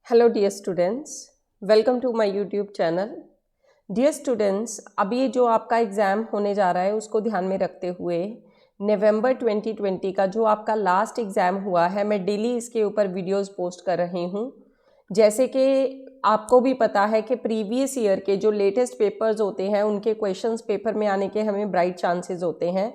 Hello dear students, welcome to my YouTube channel. Dear students, अब ये जो आपका एग्ज़ाम होने जा रहा है उसको ध्यान में रखते हुए नवंबर 2020 का जो आपका लास्ट एग्ज़ाम हुआ है, मैं डेली इसके ऊपर वीडियोस पोस्ट कर रही हूँ। जैसे कि आपको भी पता है कि प्रीवियस ईयर के जो लेटेस्ट पेपर्स होते हैं उनके क्वेश्चंस पेपर में आने के हमें ब्राइट चांसेस होते हैं।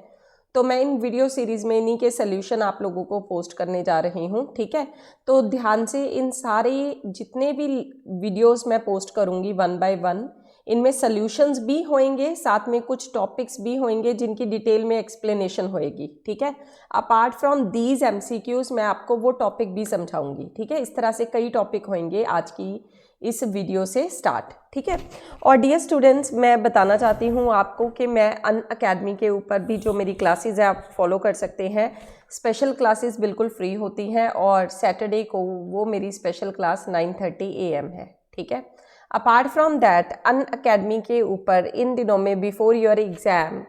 तो मैं इन वीडियो सीरीज़ में इन्हीं के सल्यूशन आप लोगों को पोस्ट करने जा रही हूँ, ठीक है। तो ध्यान से इन सारे जितने भी वीडियोस मैं पोस्ट करूँगी वन बाय वन, इनमें सल्यूशंस भी होंगे, साथ में कुछ टॉपिक्स भी होंगे जिनकी डिटेल में एक्सप्लेनेशन होएगी, ठीक है। अपार्ट फ्रॉम दीज एमसीक्यूज मैं आपको वो टॉपिक भी समझाऊंगी, ठीक है। इस तरह से कई टॉपिक होंगे आज की इस वीडियो से स्टार्ट, ठीक है। और डियर स्टूडेंट्स, मैं बताना चाहती हूँ आपको कि मैं अनअकैडमी के ऊपर भी जो मेरी क्लासेस है आप फॉलो कर सकते हैं। स्पेशल क्लासेस बिल्कुल फ्री होती हैं और सैटरडे को वो मेरी स्पेशल क्लास 9:30 AM है, ठीक है। अपार्ट फ्रॉम दैट, अनअकैडमी के ऊपर इन दिनों में before your exam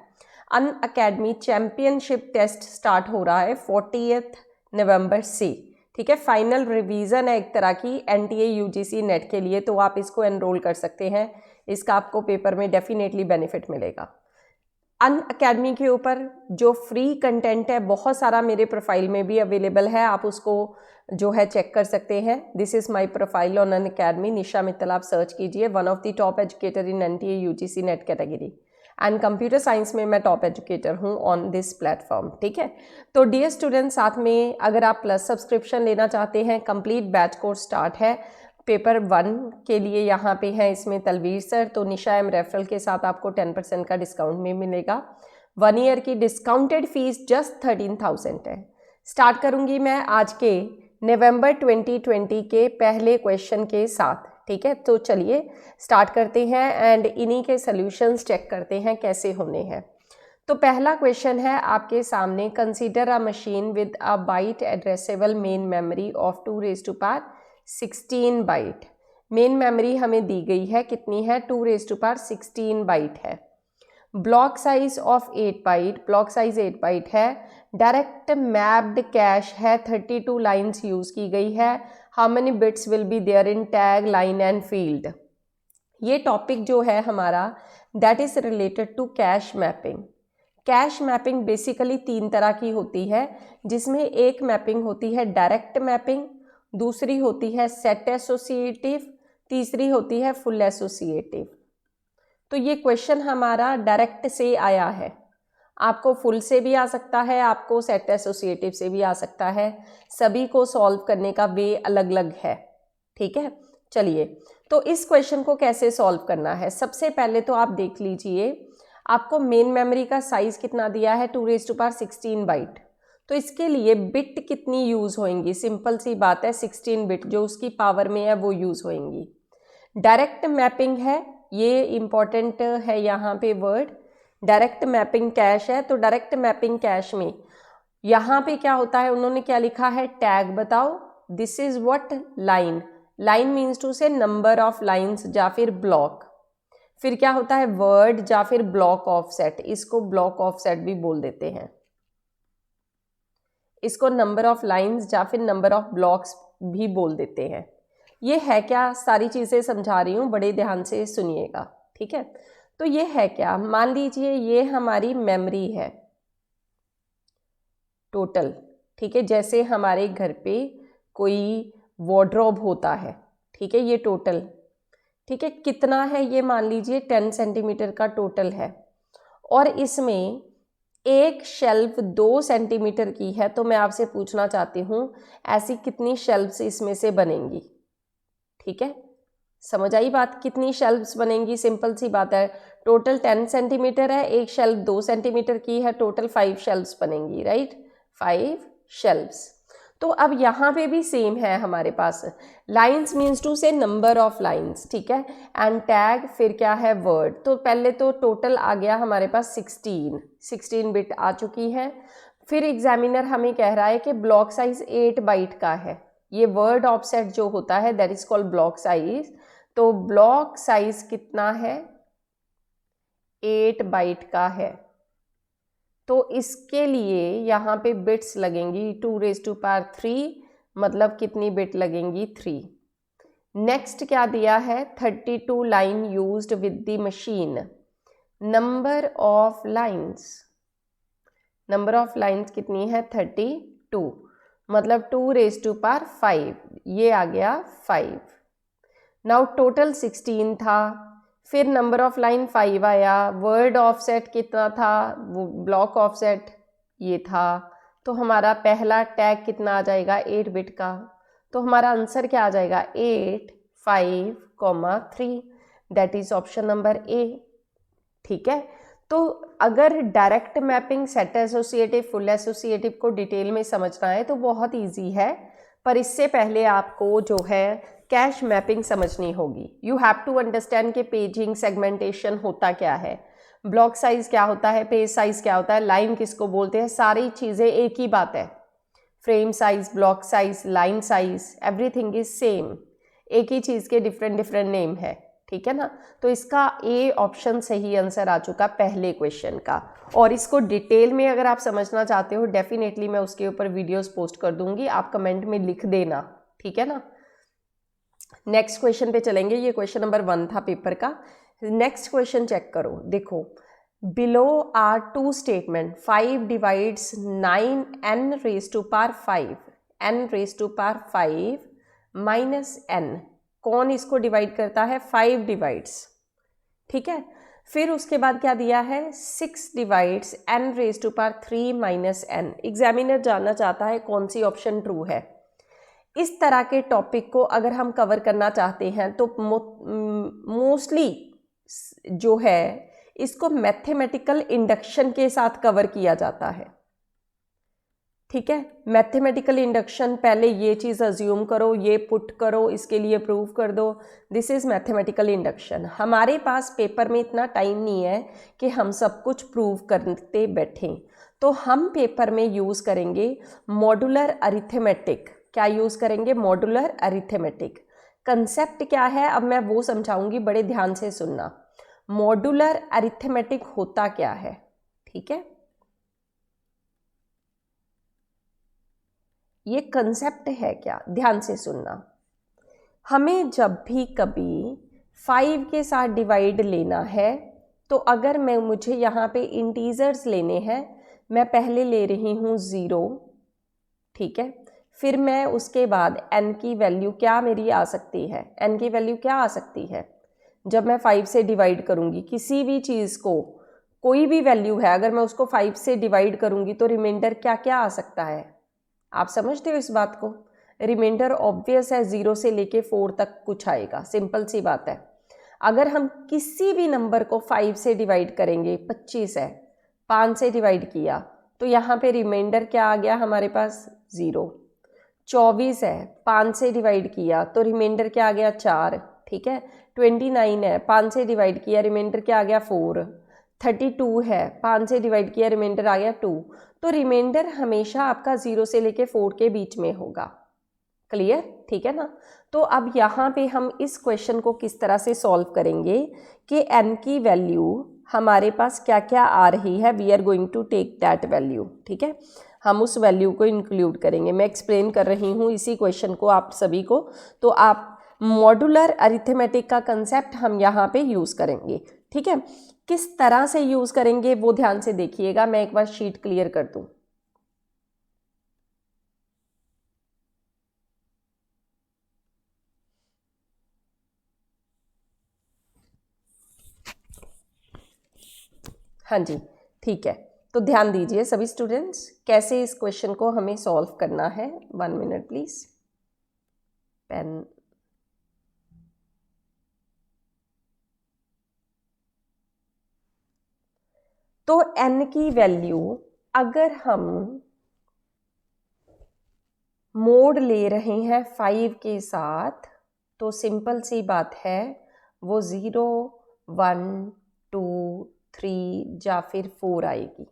Unacademy championship test start हो रहा है 40 नवंबर से, ठीक है। फाइनल रिवीजन है एक तरह की NTA UGC नेट के लिए, तो आप इसको एनरोल कर सकते हैं। इसका आपको पेपर में डेफिनेटली बेनिफिट मिलेगा। अनअकैडमी के ऊपर जो फ्री कंटेंट है बहुत सारा मेरे प्रोफाइल में भी अवेलेबल है, आप उसको जो है चेक कर सकते हैं। This is my profile on Unacademy, Nisha Mittal आप सर्च कीजिए। One of the top educator in NTA UGC net category and computer science में मैं टॉप एजुकेटर हूँ ऑन दिस प्लेटफॉर्म, ठीक है। तो डियर स्टूडेंट, साथ में अगर आप प्लस सब्सक्रिप्शन लेना चाहते हैं, कंप्लीट बैच कोर्स स्टार्ट है पेपर 1 के लिए। यहाँ पे है इसमें तलवीर सर, तो निशा एम रेफरल के साथ आपको 10% का डिस्काउंट में मिलेगा। 1 ईयर की डिस्काउंटेड फीस जस्ट 13,000 है। स्टार्ट करूँगी मैं आज के नवंबर 2020 के पहले क्वेश्चन के साथ, ठीक है। तो चलिए स्टार्ट करते हैं एंड इन्हीं के सॉल्यूशंस चेक करते हैं कैसे होने हैं। तो पहला क्वेश्चन है आपके सामने, consider a machine with a byte addressable main memory of 2⁻16 byte. Main memory हमें दी गई है, कितनी है? 2⁻16 बाइट है। Block size of 8 byte, block size 8 byte है। डायरेक्ट मैप्ड कैश है, 32 लाइन्स यूज की गई है। How many bits will be there in tag, line and field. ये टॉपिक जो है हमारा that is related to cache mapping. Cash mapping basically 3 तरह की होती है, जिसमें एक मैपिंग होती है डायरेक्ट मैपिंग, दूसरी होती है सेट एसोसिएटिव, तीसरी होती है फुल एसोसिएटिव। तो ये क्वेश्चन हमारा डायरेक्ट से आया है, आपको फुल से भी आ सकता है, आपको सेट एसोसिएटिव से भी आ सकता है। सभी को सॉल्व करने का वे अलग अलग है, ठीक है। चलिए, तो इस क्वेश्चन को कैसे सॉल्व करना है, सबसे पहले तो आप देख लीजिए आपको मेन मेमोरी का साइज कितना दिया है, 2⁻16 बाइट। तो इसके लिए बिट कितनी यूज होंगी? सिंपल सी बात है, 16 बिट जो उसकी पावर में है वो यूज होंगी। डायरेक्ट मैपिंग है, ये इंपॉर्टेंट है यहाँ पे वर्ड। डायरेक्ट मैपिंग कैश है, तो डायरेक्ट मैपिंग कैश में यहाँ पे क्या होता है, उन्होंने क्या लिखा है, टैग बताओ। This is what, line. Line means to से नंबर ऑफ लाइन्स या फिर ब्लॉक। फिर क्या होता है, वर्ड या फिर ब्लॉक ऑफसेट, इसको ब्लॉक ऑफसेट भी बोल देते हैं। इसको नंबर ऑफ लाइन्स या फिर नंबर ऑफ ब्लॉक्स भी बोल देते हैं। ये है क्या, सारी चीज़ें समझा रही हूँ, बड़े ध्यान से सुनिएगा, ठीक है। तो ये है क्या, मान लीजिए ये हमारी मेमोरी है टोटल, ठीक है। जैसे हमारे घर पे कोई वार्डरोब होता है, ठीक है, ये टोटल, ठीक है। कितना है ये, मान लीजिए 10 सेंटीमीटर का टोटल है, और इसमें एक शेल्फ 2 सेंटीमीटर की है। तो मैं आपसे पूछना चाहती हूँ ऐसी कितनी शेल्फ्स इसमें से बनेंगी, ठीक है। समझ आई बात, कितनी शेल्फ्स बनेंगी? सिंपल सी बात है, टोटल 10 सेंटीमीटर है, एक शेल्फ 2 सेंटीमीटर की है, टोटल 5 शेल्फ्स बनेंगी, राइट, 5 शेल्फ्स। तो अब यहाँ पे भी सेम है हमारे पास, लाइन्स मीन्स टू से नंबर ऑफ लाइन्स, ठीक है, एंड टैग, फिर क्या है, वर्ड। तो पहले तो टोटल आ गया हमारे पास 16 बिट आ चुकी है। फिर एग्जामिनर हमें कह रहा है कि ब्लॉक साइज 8 बाइट का है। ये वर्ड ऑफसेट जो होता है that is called block size. तो ब्लॉक साइज कितना है, 8 बाइट का है। तो इसके लिए यहाँ पे बिट्स लगेंगी 2⁻3, मतलब कितनी बिट लगेंगी, 3। नेक्स्ट क्या दिया है, 32 line used with the machine. Number of lines, number of lines कितनी है, 32, मतलब 2 रेज़ टू पावर 5, ये आ गया 5। नाउ टोटल 16 था, फिर नंबर ऑफ लाइन 5 आया, वर्ड ऑफसेट कितना था, वो ब्लॉक ऑफसेट ये था, तो हमारा पहला टैग कितना आ जाएगा, 8 बिट का। तो हमारा आंसर क्या आ जाएगा, 8 5 3, that is option number A. ठीक है, तो अगर direct mapping, set associative, full associative को डिटेल में समझना है तो बहुत इजी है, पर इससे पहले आपको जो है कैश मैपिंग समझनी होगी। यू हैव टू अंडरस्टैंड कि पेजिंग, सेगमेंटेशन होता क्या है, ब्लॉक साइज क्या होता है, पेज साइज क्या होता है, लाइन किसको बोलते हैं, सारी चीज़ें एक ही बात है। Frame size, block size, line size, everything is same, एक ही चीज़ के डिफरेंट डिफरेंट नेम है। ठीक है ना, तो इसका ए ऑप्शन सही आंसर आ चुका पहले क्वेश्चन का। और इसको डिटेल में अगर आप समझना चाहते हो, डेफिनेटली मैं उसके ऊपर वीडियोस पोस्ट कर दूंगी, आप कमेंट में लिख देना। ठीक है ना, नेक्स्ट क्वेश्चन पे चलेंगे। ये क्वेश्चन नंबर 1 था पेपर का। नेक्स्ट क्वेश्चन चेक करो, देखो below are 2 statement, 5 divides 9 n raise to power 5, n raise to power 5 minus n, कौन इसको डिवाइड करता है, 5 डिवाइड्स। ठीक है, फिर उसके बाद क्या दिया है, 6 divides n raise to power 3 minus n। Examiner जानना चाहता है कौन सी ऑप्शन ट्रू है। इस तरह के टॉपिक को अगर हम कवर करना चाहते हैं तो मोस्टली जो है इसको मैथमेटिकल इंडक्शन के साथ कवर किया जाता है। ठीक है, मैथमेटिकल इंडक्शन, पहले ये चीज़ अज्यूम करो, ये पुट करो, इसके लिए प्रूव कर दो, दिस इज़ मैथमेटिकल इंडक्शन। हमारे पास पेपर में इतना टाइम नहीं है कि हम सब कुछ प्रूव करते बैठें, तो हम पेपर में यूज़ करेंगे मॉड्यूलर अरिथमेटिक। क्या यूज़ करेंगे, मॉड्यूलर अरिथमेटिक। कंसेप्ट क्या है अब मैं वो समझाऊंगी, बड़े ध्यान से सुनना। मॉड्यूलर अरिथमेटिक होता क्या है, ठीक है, ये कंसेप्ट है क्या, ध्यान से सुनना। हमें जब भी कभी 5 के साथ डिवाइड लेना है, तो अगर मुझे यहाँ पे इंटीजर्स लेने हैं, मैं पहले ले रही हूँ 0, ठीक है, फिर मैं उसके बाद n की वैल्यू क्या मेरी आ सकती है, n की वैल्यू क्या आ सकती है, जब मैं 5 से डिवाइड करूँगी किसी भी चीज़ को, कोई भी वैल्यू है, अगर मैं उसको 5 से डिवाइड करूँगी तो रिमाइंडर क्या क्या आ सकता है, आप समझते हो इस बात को। रिमाइंडर ऑब्वियस है, 0 से लेके 4 तक कुछ आएगा, सिंपल सी बात है। अगर हम किसी भी नंबर को 5 से डिवाइड करेंगे, 25 है, 5 से डिवाइड किया तो यहाँ पे रिमाइंडर क्या आ गया हमारे पास, 0। 24 है, 5 से डिवाइड किया तो रिमाइंडर क्या आ गया, 4, ठीक है। 29 है, 5 से डिवाइड किया, रिमाइंडर क्या आ गया, 4। 32 है, 5 से डिवाइड किया, रिमाइंडर आ गया 2। तो रिमाइंडर हमेशा आपका 0 से लेके 4 के बीच में होगा, क्लियर, ठीक है ना। तो अब यहाँ पे हम इस क्वेश्चन को किस तरह से सॉल्व करेंगे कि n की वैल्यू हमारे पास क्या क्या आ रही है, we are going to take that value, ठीक है, हम उस वैल्यू को इंक्लूड करेंगे। मैं एक्सप्लेन कर रही हूँ इसी क्वेश्चन को आप सभी को, तो आप मॉड्यूलर अरिथमेटिक का कंसेप्ट हम यहाँ पे यूज़ करेंगे, ठीक है। किस तरह से यूज़ करेंगे वो ध्यान से देखिएगा, मैं एक बार शीट क्लियर कर दूँ। हाँ जी, ठीक है, तो ध्यान दीजिए सभी स्टूडेंट्स, कैसे इस क्वेश्चन को हमें सॉल्व करना है। 1 मिनट प्लीज, पेन। तो n की वैल्यू अगर हम मोड ले रहे हैं 5 के साथ, तो सिंपल सी बात है, वो 0 1 2 3 या फिर 4 आएगी।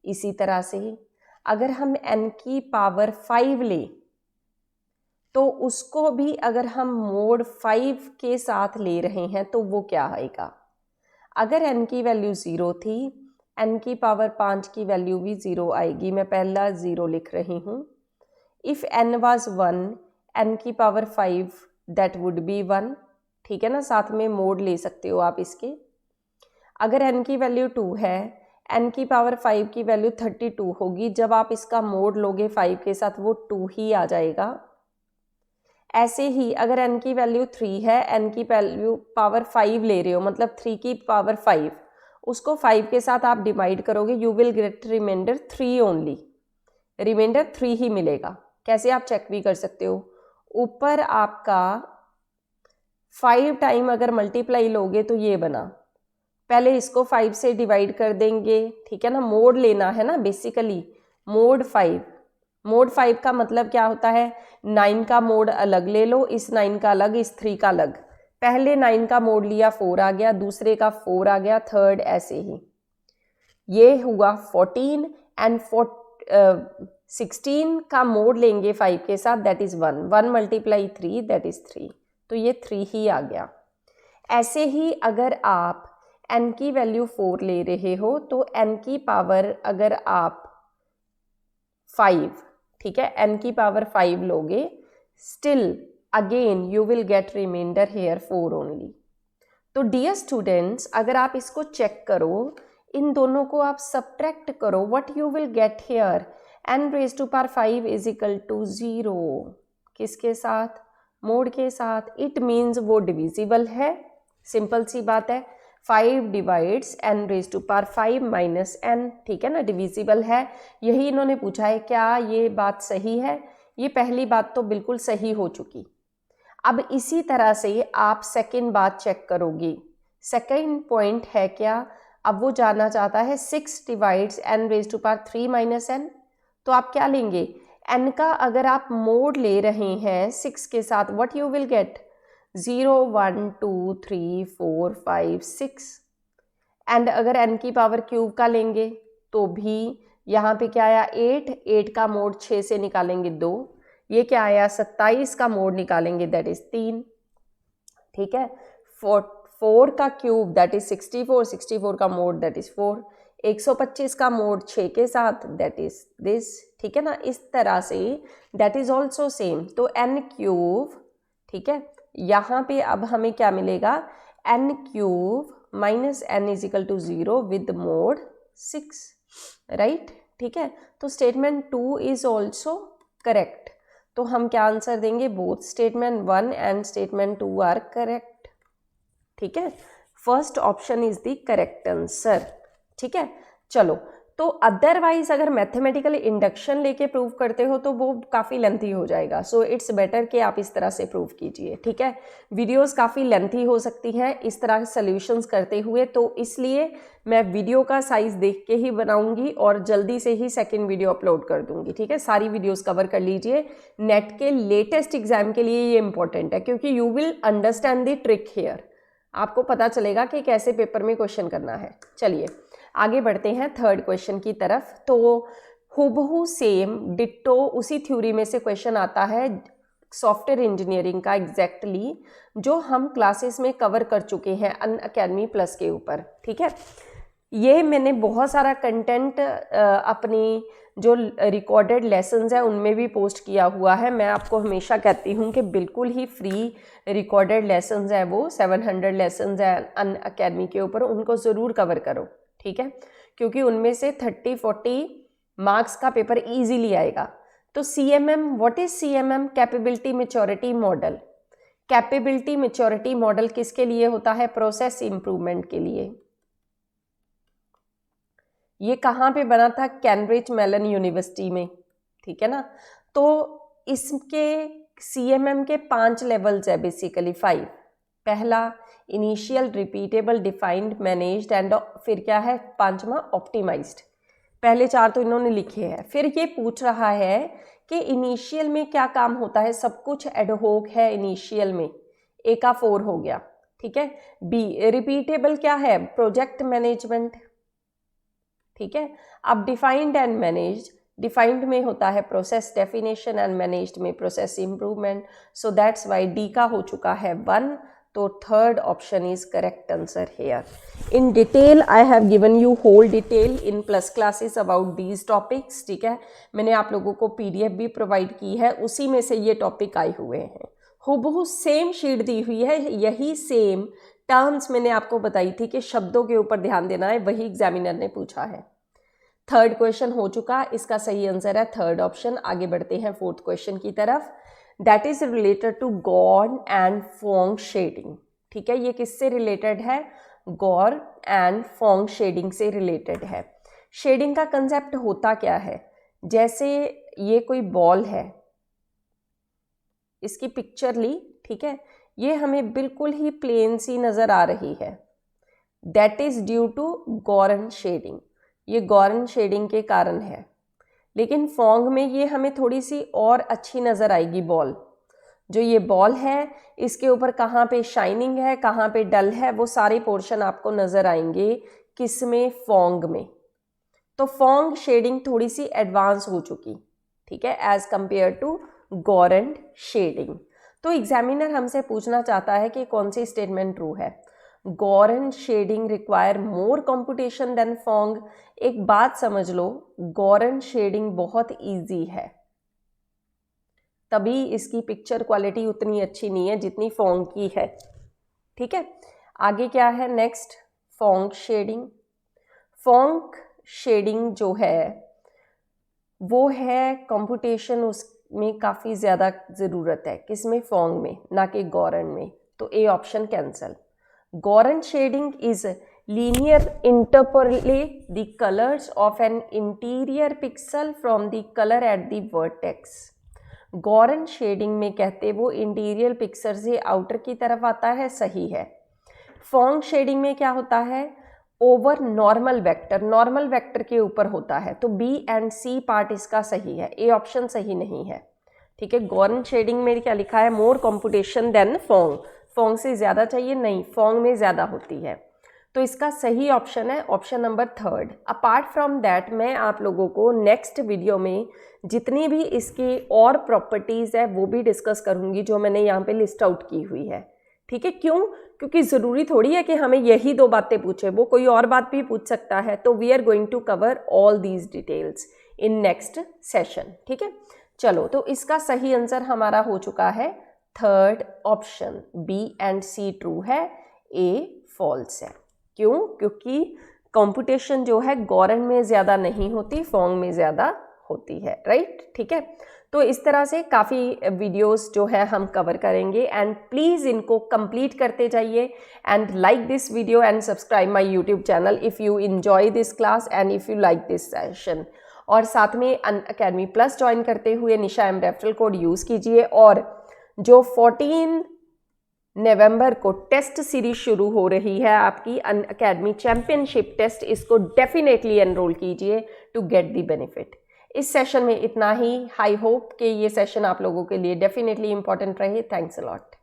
इसी तरह से अगर हम n की पावर 5 ले, तो उसको भी अगर हम मोड 5 के साथ ले रहे हैं तो वो क्या आएगा। अगर n की वैल्यू 0 थी, n की पावर 5 की वैल्यू भी 0 आएगी। मैं पहला 0 लिख रही हूँ। इफ़ n वाज 1, n की पावर 5 दैट वुड बी 1, ठीक है ना, साथ में मोड ले सकते हो आप इसके। अगर n की वैल्यू 2 है, n की पावर 5 की वैल्यू 32 होगी, जब आप इसका मोड लोगे 5 के साथ वो 2 ही आ जाएगा। ऐसे ही अगर n की वैल्यू 3 है, n की वैल्यू पावर 5 ले रहे हो, मतलब 3 की पावर 5, उसको 5 के साथ आप डिवाइड करोगे, you will get reminder 3 only, reminder 3 ही मिलेगा। कैसे आप चेक भी कर सकते हो, ऊपर आपका 5 टाइम अगर मल्टीप्लाई लोगे तो ये बना, पहले इसको 5 से डिवाइड कर देंगे, ठीक है ना, मोड लेना है ना बेसिकली, मोड 5। मोड 5 का मतलब क्या होता है, 9 का मोड अलग ले लो, इस 9 का अलग, इस 3 का अलग। पहले 9 का मोड लिया 4 आ गया, दूसरे का 4 आ गया, थर्ड ऐसे ही। ये हुआ 14 एंड 16 का मोड लेंगे 5 के साथ, that is 1, 1 multiply 3 that is 3, तो ये 3 ही आ गया। ऐसे ही अगर आप n की वैल्यू 4 ले रहे हो तो n की पावर अगर आप 5, ठीक है, n की पावर 5 लोगे, still again you will get reminder here 4 only. तो डियर स्टूडेंट्स, अगर आप इसको चेक करो, इन दोनों को आप सब्ट्रैक्ट करो, what you will get here, n raise to power 5 is equal to 0, किसके साथ, मोड के साथ। इट मीन्स वो डिविजिबल है, सिंपल सी बात है, 5 divides n raise to power 5 minus n, ठीक है ना, डिविजिबल है। यही इन्होंने पूछा है, क्या ये बात सही है, ये पहली बात तो बिल्कुल सही हो चुकी। अब इसी तरह से आप सेकंड बात चेक करोगी, सेकंड पॉइंट है क्या, अब वो जानना चाहता है 6 divides n raise to power 3 minus n, तो आप क्या लेंगे, n का अगर आप मोड ले रहे हैं 6 के साथ, what you will gate, 0 1 2 3 4 5 6, and अगर n की पावर क्यूब का लेंगे तो भी यहाँ पे क्या आया 8, 8 का मोड 6 से निकालेंगे 2, ये क्या आया 27 का मोड निकालेंगे दैट इज 3, ठीक है, 4 का क्यूब दैट इज 64, 64 का मोड दैट इज 4, 125 का मोड 6 के साथ दैट इज दिस, ठीक है ना, इस तरह से दैट इज ऑल्सो सेम। तो n क्यूब, ठीक है, यहाँ पे अब हमें क्या मिलेगा, n cube minus n is equal to 0 with mod 6, right, ठीक है। तो स्टेटमेंट 2 इज ऑल्सो करेक्ट, तो हम क्या आंसर देंगे, both statement 1 and statement 2 are correct, ठीक है, first option is the correct answer, ठीक है। चलो, तो अदरवाइज अगर मैथमेटिकल इंडक्शन लेके प्रूव करते हो तो वो काफ़ी लेंथी हो जाएगा, सो इट्स बेटर कि आप इस तरह से प्रूव कीजिए, ठीक है। वीडियोस काफ़ी लेंथी हो सकती हैं इस तरह सॉल्यूशंस करते हुए, तो इसलिए मैं वीडियो का साइज़ देख के ही बनाऊंगी और जल्दी से ही सेकंड वीडियो अपलोड कर दूंगी, ठीक है। सारी वीडियोस कवर कर लीजिए, नेट के लेटेस्ट एग्जाम के लिए ये इंपॉर्टेंट है, क्योंकि you will understand the trick here, आपको पता चलेगा कि कैसे पेपर में क्वेश्चन करना है। चलिए आगे बढ़ते हैं थर्ड क्वेश्चन की तरफ। तो हुबहू सेम डिट्टो उसी थ्योरी में से क्वेश्चन आता है सॉफ्टवेयर इंजीनियरिंग का एग्जैक्टली, जो हम क्लासेस में कवर कर चुके हैं अनअकैडमी प्लस के ऊपर, ठीक है। ये मैंने बहुत सारा कंटेंट अपनी जो रिकॉर्डेड लेसन्स है उनमें भी पोस्ट किया हुआ है। मैं आपको हमेशा कहती हूँ कि बिल्कुल ही फ्री रिकॉर्डेड लेसन्स है, वो 700 लेसन्स है अनअकैडमी के ऊपर, उनको ज़रूर कवर करो, ठीक है, क्योंकि उनमें से 30-40 मार्क्स का पेपर इजीली आएगा। तो CMM, what is CMM, capability maturity model. Capability maturity model किसके लिए होता है, प्रोसेस इंप्रूवमेंट के लिए। ये कहाँ पे बना था, कैम्ब्रिज मेलन यूनिवर्सिटी में, ठीक है ना। तो इसके CMM के 5 लेवल्स है, बेसिकली 5। पहला initial, repeatable, defined, managed and फिर क्या है 5वां ऑप्टिमाइज्ड। पहले 4 तो इन्होंने लिखे हैं। फिर ये पूछ रहा है कि इनिशियल में क्या काम होता है, सब कुछ एडहोक है इनिशियल में, A का 4 हो गया, ठीक है। B रिपीटेबल क्या है, प्रोजेक्ट मैनेजमेंट, ठीक है। अब डिफाइंड एंड मैनेज्ड, डिफाइंड में होता है प्रोसेस डेफिनेशन एंड मैनेज्ड में process improvement, so that's why D का हो चुका है 1, तो third option is correct answer here. In detail I have given you whole detail in plus classes about these topics, ठीक है। मैंने आप लोगों को PDF भी प्रोवाइड की है, उसी में से ये टॉपिक आए हुए हैं। हूबहू सेम शीट दी हुई है, यही सेम टर्म्स मैंने आपको बताई थी कि शब्दों के ऊपर ध्यान देना है, वही एग्जामिनर ने पूछा है। थर्ड क्वेश्चन हो चुका, इसका सही आंसर है थर्ड ऑप्शन। आगे बढ़ते हैं फोर्थ क्वेश्चन की तरफ। That is related to Gouraud and Phong shading. ठीक है, ये किससे रिलेटेड है? गॉर एंड फोंग शेडिंग से रिलेटेड है। शेडिंग का कंसेप्ट होता क्या है? जैसे ये कोई बॉल है, इसकी पिक्चर ली, ठीक है, ये हमें बिल्कुल ही प्लेन सी नजर आ रही है, that is due to Gouraud shading. ये गॉरन शेडिंग के कारण है। लेकिन फोंग में ये हमें थोड़ी सी और अच्छी नजर आएगी बॉल। जो ये बॉल है, इसके ऊपर कहाँ पे शाइनिंग है, कहाँ पे डल है, वो सारे पोर्शन आपको नजर आएंगे किसमें? फोंग में। तो फोंग शेडिंग थोड़ी सी एडवांस हो चुकी, ठीक है, as compare to Gouraud shading. तो एग्जामिनर हमसे पूछना चाहता है कि कौन सी स्टेटमेंट ट्रू है? Gouraud shading require more computation than Phong. एक बात समझ लो, गॉरन शेडिंग बहुत इजी है, तभी इसकी पिक्चर क्वालिटी उतनी अच्छी नहीं है जितनी फोंग की है। ठीक है, आगे क्या है next? Phong shading. Phong shading जो है वो है कंप्यूटेशन, उसमें काफ़ी ज़्यादा ज़रूरत है। किसमें? फोंग में, ना कि गॉरन में। तो A option cancel. Gouraud shading is linear interpolate the colors of an interior pixel from the color at the vertex। Gouraud shading में कहते वो इंटीरियर पिक्सल से आउटर की तरफ आता है, सही है। फोंग शेडिंग में क्या होता है? Over normal vector, normal vector के ऊपर होता है। तो बी एंड सी पार्ट इसका सही है, ए ऑप्शन सही नहीं है। ठीक है, गॉरन शेडिंग में क्या लिखा है? मोर कंप्यूटेशन देन फोंग। फोंग से ज़्यादा चाहिए? नहीं, फोंग में ज़्यादा होती है। तो इसका सही ऑप्शन है option number third. Apart from that मैं आप लोगों को नेक्स्ट वीडियो में जितनी भी इसकी और प्रॉपर्टीज़ है वो भी डिस्कस करूँगी जो मैंने यहाँ पे लिस्ट आउट की हुई है। ठीक है, क्यों? क्योंकि ज़रूरी थोड़ी है कि हमें यही दो बातें पूछे, वो कोई और बात भी पूछ सकता है। तो we are going to cover all these details in next session. ठीक है, चलो, तो इसका सही आंसर हमारा हो चुका है third option. B and C true है, ए फॉल्स है। क्यों? क्योंकि कंप्यूटेशन जो है गॉरन में ज़्यादा नहीं होती, फोंग में ज़्यादा होती है, राइट? ठीक है, तो इस तरह से काफ़ी वीडियोस जो है हम कवर करेंगे एंड प्लीज़ इनको कंप्लीट करते जाइए and like this video and subscribe my YouTube channel if you enjoy this class and if you like this session. और साथ में अनअकैडमी प्लस ज्वाइन करते हुए निशा एम रेफरल कोड यूज़ कीजिए। और जो 14 नवंबर को टेस्ट सीरीज शुरू हो रही है आपकी अनअकैडमी चैंपियनशिप टेस्ट, इसको डेफिनेटली एनरोल कीजिए टू गेट द बेनिफिट। इस सेशन में इतना ही। आई होप कि ये सेशन आप लोगों के लिए डेफिनेटली इंपॉर्टेंट रहे। Thanks a lot.